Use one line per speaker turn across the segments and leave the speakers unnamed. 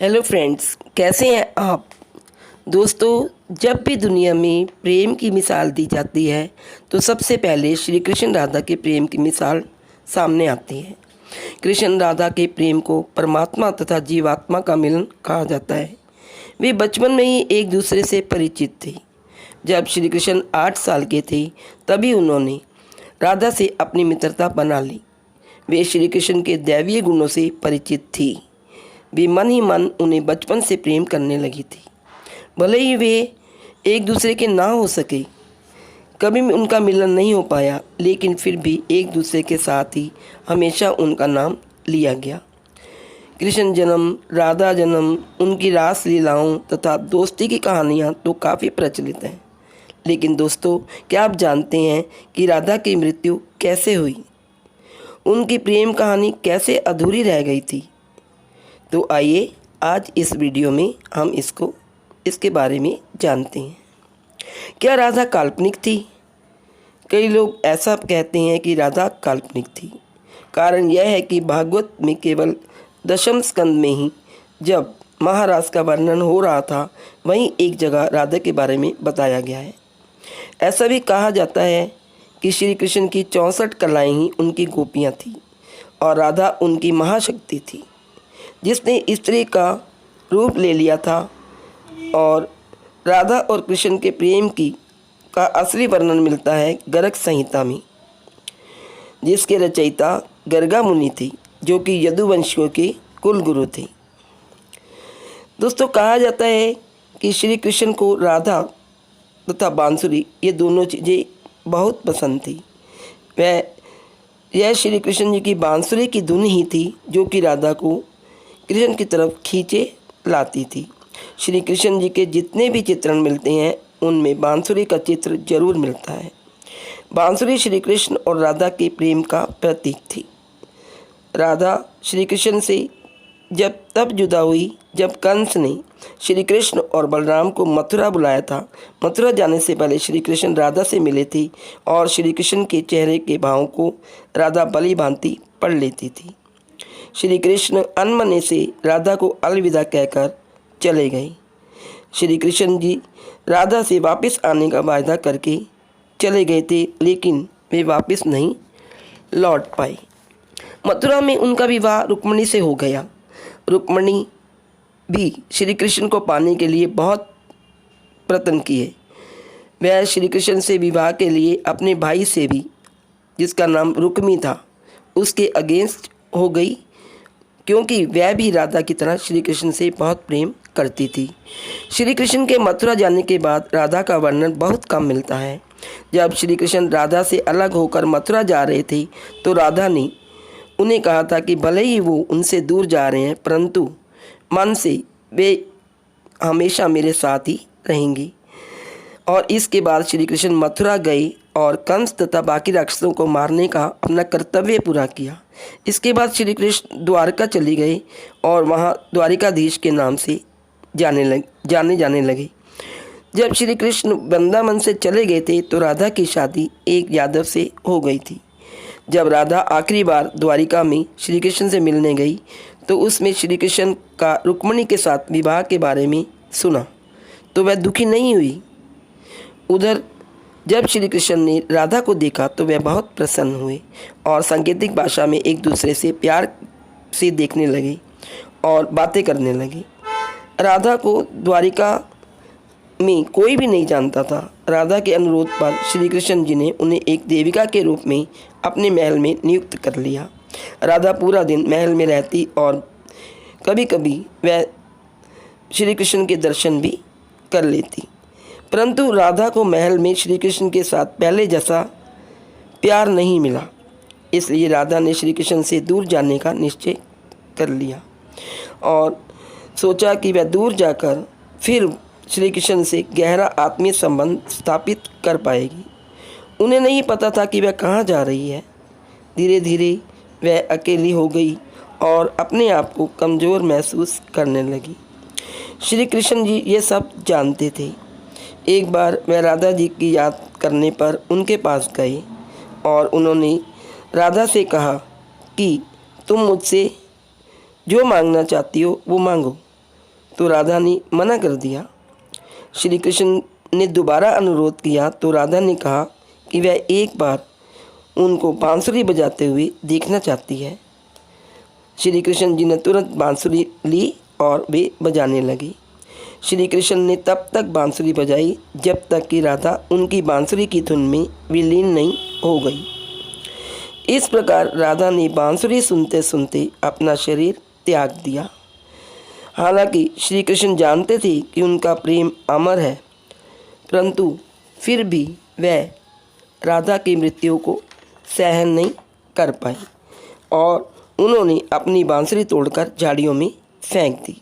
Hello friends, कैसे हैं आप। दोस्तों, जब भी दुनिया में प्रेम की मिसाल दी जाती है तो सबसे पहले श्री कृष्ण राधा के प्रेम की मिसाल सामने आती है। कृष्ण राधा के प्रेम को परमात्मा तथा जीवात्मा का मिलन कहा जाता है। वे बचपन में ही एक दूसरे से परिचित थे। जब श्री कृष्ण 8 साल के थे तभी उन्होंने राधा से अपनी मित्रता बना ली। वे श्री कृष्ण के दैवीय गुणों से परिचित थी। वे मन ही मन उन्हें बचपन से प्रेम करने लगी थी। भले ही वे एक दूसरे के ना हो सके, कभी उनका मिलन नहीं हो पाया, लेकिन फिर भी एक दूसरे के साथ ही हमेशा उनका नाम लिया गया। कृष्ण जन्म, राधा जन्म, उनकी रास लीलाओं तथा दोस्ती की कहानियाँ तो काफ़ी प्रचलित हैं। लेकिन दोस्तों, क्या आप जानते हैं कि राधा की मृत्यु कैसे हुई? उनकी प्रेम कहानी कैसे अधूरी रह गई थी? तो आइए आज इस वीडियो में हम इसके बारे में जानते हैं। क्या राधा काल्पनिक थी? कई लोग ऐसा कहते हैं कि राधा काल्पनिक थी। कारण यह है कि भागवत में केवल दशम स्कंद में ही जब महारास का वर्णन हो रहा था, वहीं एक जगह राधा के बारे में बताया गया है। ऐसा भी कहा जाता है कि श्री कृष्ण की 64 कलाएँ ही उनकी गोपियाँ थीं और राधा उनकी महाशक्ति थी, जिसने स्त्री का रूप ले लिया था। और राधा और कृष्ण के प्रेम का असली वर्णन मिलता है गर्ग संहिता में, जिसके रचयिता गर्गा मुनि थे, जो कि यदुवंशियों के कुल गुरु थे। दोस्तों, कहा जाता है कि श्री कृष्ण को राधा तथा बांसुरी, ये दोनों चीज़ें बहुत पसंद थी। यह श्री कृष्ण जी की बांसुरी की धुन ही थी जो कि राधा को कृष्ण की तरफ खींचे लाती थी। श्री कृष्ण जी के जितने भी चित्रण मिलते हैं उनमें बांसुरी का चित्र जरूर मिलता है। बांसुरी श्री कृष्ण और राधा के प्रेम का प्रतीक थी। राधा श्री कृष्ण से जब तब जुदा हुई जब कंस ने श्री कृष्ण और बलराम को मथुरा बुलाया था। मथुरा जाने से पहले श्री कृष्ण राधा से मिले थे और श्री कृष्ण के चेहरे के भावों को राधा भली भांति पढ़ लेती थी। श्री कृष्ण अनमने से राधा को अलविदा कहकर चले गए। श्री कृष्ण जी राधा से वापस आने का वायदा करके चले गए थे, लेकिन वे वापस नहीं लौट पाए। मथुरा में उनका विवाह रुक्मिणी से हो गया। रुक्मिणी भी श्री कृष्ण को पाने के लिए बहुत प्रयत्न किए। वह श्री कृष्ण से विवाह के लिए अपने भाई से भी, जिसका नाम रुक्मी था, उसके अगेंस्ट हो गई, क्योंकि वह भी राधा की तरह श्री कृष्ण से बहुत प्रेम करती थी। श्री कृष्ण के मथुरा जाने के बाद राधा का वर्णन बहुत कम मिलता है। जब श्री कृष्ण राधा से अलग होकर मथुरा जा रहे थे तो राधा ने उन्हें कहा था कि भले ही वो उनसे दूर जा रहे हैं, परंतु मन से वे हमेशा मेरे साथ ही रहेंगी। और इसके बाद श्री कृष्ण मथुरा गए और कंस तथा बाकी राक्षसों को मारने का अपना कर्तव्य पूरा किया। इसके बाद श्री कृष्ण द्वारका चले गए और वहाँ द्वारिकाधीश के नाम से जाने लगे। जब श्री कृष्ण वृंदावन से चले गए थे तो राधा की शादी एक यादव से हो गई थी। जब राधा आखिरी बार द्वारिका में श्री कृष्ण से मिलने गई तो उसमें श्री कृष्ण का रुक्मिणी के साथ विवाह के बारे में सुना तो वह दुखी नहीं हुई। उधर जब श्री कृष्ण ने राधा को देखा तो वह बहुत प्रसन्न हुए और सांकेतिक भाषा में एक दूसरे से प्यार से देखने लगे और बातें करने लगे। राधा को द्वारिका में कोई भी नहीं जानता था। राधा के अनुरोध पर श्री कृष्ण जी ने उन्हें एक देविका के रूप में अपने महल में नियुक्त कर लिया। राधा पूरा दिन महल में रहती और कभी कभी वह श्री कृष्ण के दर्शन भी कर लेती, परंतु राधा को महल में श्री कृष्ण के साथ पहले जैसा प्यार नहीं मिला। इसलिए राधा ने श्री कृष्ण से दूर जाने का निश्चय कर लिया और सोचा कि वह दूर जाकर फिर श्री कृष्ण से गहरा आत्मीय संबंध स्थापित कर पाएगी। उन्हें नहीं पता था कि वह कहाँ जा रही है। धीरे धीरे वह अकेली हो गई और अपने आप को कमज़ोर महसूस करने लगी। श्री कृष्ण जी ये सब जानते थे। एक बार वह राधा जी की याद करने पर उनके पास गए और उन्होंने राधा से कहा कि तुम मुझसे जो मांगना चाहती हो वो मांगो, तो राधा ने मना कर दिया। श्री कृष्ण ने दोबारा अनुरोध किया तो राधा ने कहा कि वह एक बार उनको बांसुरी बजाते हुए देखना चाहती है। श्री कृष्ण जी ने तुरंत बांसुरी ली और वे बजाने लगी। श्री कृष्ण ने तब तक बांसुरी बजाई जब तक कि राधा उनकी बांसुरी की धुन में विलीन नहीं हो गई। इस प्रकार राधा ने बांसुरी सुनते सुनते अपना शरीर त्याग दिया। हालांकि श्री कृष्ण जानते थे कि उनका प्रेम अमर है, परंतु फिर भी वह राधा की मृत्यु को सहन नहीं कर पाई और उन्होंने अपनी बांसुरी तोड़कर झाड़ियों में फेंक दी।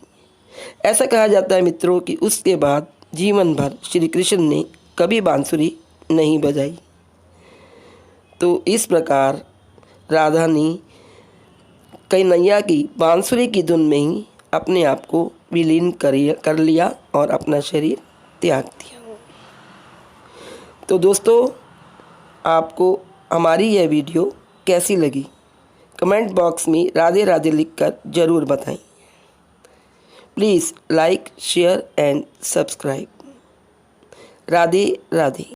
ऐसा कहा जाता है मित्रों कि उसके बाद जीवन भर श्री कृष्ण ने कभी बांसुरी नहीं बजाई। तो इस प्रकार राधा ने कन्हैया की बांसुरी की धुन में ही अपने आप को विलीन कर लिया और अपना शरीर त्याग दिया। तो दोस्तों, आपको हमारी यह वीडियो कैसी लगी कमेंट बॉक्स में राधे राधे लिखकर ज़रूर बताएं। Please like, share and subscribe. Radhe Radhe.